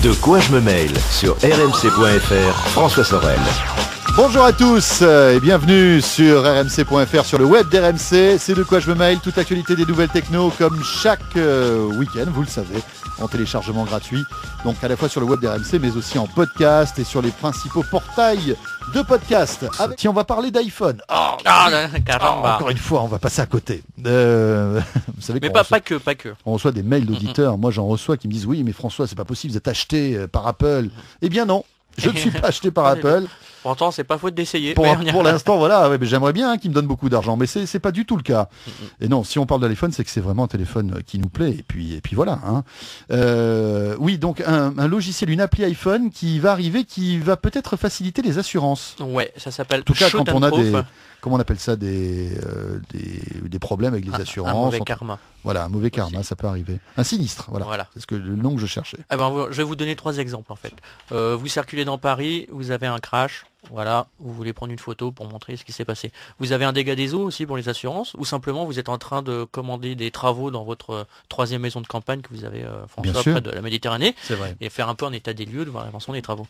De quoi je me mail sur rmc.fr, François Sorel. Bonjour à tous et bienvenue sur rmc.fr, sur le web d'RMC. C'est de quoi je me mail, toute l'actualité des nouvelles techno comme chaque week-end, vous le savez, en téléchargement gratuit. Donc à la fois sur le web d'RMC mais aussi en podcast et sur les principaux portails de podcast. Tiens, on va parler d'iPhone. Encore une fois, on va passer à côté. Vous savez mais pas que. On reçoit des mails d'auditeurs. Moi, j'en reçois qui me disent oui, mais François, c'est pas possible, vous êtes acheté par Apple. Eh bien non, je ne suis pas acheté par Apple. Pourtant, c'est pas faute d'essayer. Pour l'instant, voilà, ouais, mais j'aimerais bien qu'ils me donnent beaucoup d'argent, mais c'est pas du tout le cas. Et non, si on parle de l'iPhone, c'est que c'est vraiment un téléphone qui nous plaît. Et puis voilà. Hein. Oui, donc un logiciel, une appli iPhone qui va arriver, qui va peut-être faciliter les assurances. Ouais, ça s'appelle. En tout cas, Shoot quand on and a Proof. comment on appelle ça, des problèmes avec les assurances. Un mauvais karma. Voilà, un mauvais karma, Aussi. ça peut arriver. Un sinistre, voilà. C'est le nom que je cherchais. Eh ben, je vais vous donner 3 exemples en fait. Vous circulez dans Paris, vous avez un crash, voilà, vous voulez prendre une photo pour montrer ce qui s'est passé. Vous avez un dégât des eaux aussi pour les assurances, ou simplement vous êtes en train de commander des travaux dans votre 3e maison de campagne que vous avez, François, près de la Méditerranée, C'est vrai. et faire un peu un état des lieux de voir l'avancement des travaux.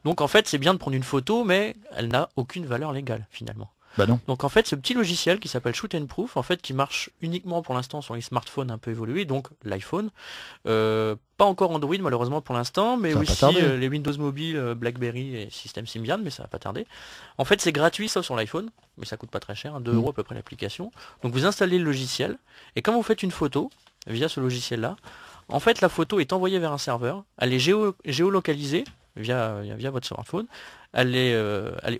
Donc en fait, c'est bien de prendre une photo, mais elle n'a aucune valeur légale finalement. Bah non. Donc en fait, ce petit logiciel qui s'appelle Shoot and Proof, en fait, qui marche uniquement pour l'instant sur les smartphones un peu évolués, donc l'iPhone, pas encore Android malheureusement pour l'instant, mais Ça va pas aussi tarder. les Windows Mobile, BlackBerry et système Symbian, mais ça va pas tarder. En fait, c'est gratuit sauf sur l'iPhone, mais ça coûte pas très cher, 2 € à peu près l'application. Donc vous installez le logiciel, et quand vous faites une photo via ce logiciel-là, en fait, la photo est envoyée vers un serveur, elle est géolocalisée via votre smartphone. Elle est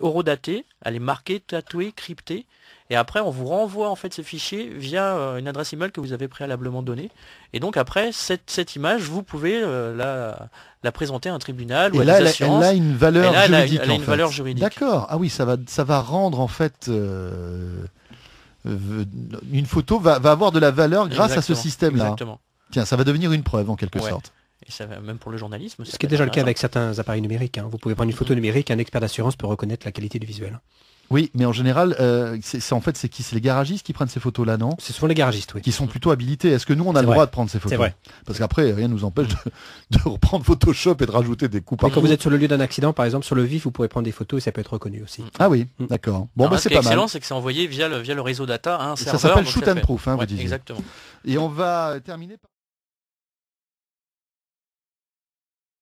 horodatée, elle est marquée, tatouée, cryptée, et après on vous renvoie en fait ce fichier via une adresse email que vous avez préalablement donnée. Et donc après cette image, vous pouvez la présenter à un tribunal ou Et à là, des elle assurances. a une valeur juridique. Elle a en une fait. valeur juridique. D'accord. Ah oui, ça va rendre en fait une photo va avoir de la valeur grâce à ce Exactement. système-là. Exactement. Tiens, ça va devenir une preuve en quelque Ouais. sorte. Et ça va même pour le journalisme. Ce qui est déjà le cas avec certains appareils numériques. Hein. Vous pouvez prendre une photo numérique, un expert d'assurance peut reconnaître la qualité du visuel. Oui, mais en général, c'est les garagistes qui prennent ces photos-là, non? C'est souvent les garagistes, oui. Qui sont plutôt habilités. Est-ce que nous, on a C'est le vrai. droit de prendre ces photos? C'est vrai. Parce qu'après, rien ne nous empêche de reprendre Photoshop et de rajouter des coupes. Mais quand vous êtes sur le lieu d'un accident, par exemple, sur le vif, vous pourrez prendre des photos et ça peut être reconnu aussi. Ah oui, d'accord. Bon, Alors, bah ce c'est qui est pas mal. excellent, c'est que c'est envoyé via le réseau data à un Ça serveur. s'appelle donc Shoot ça and fait- Proof, hein, vous Ouais, disiez. exactement. Et on va terminer par...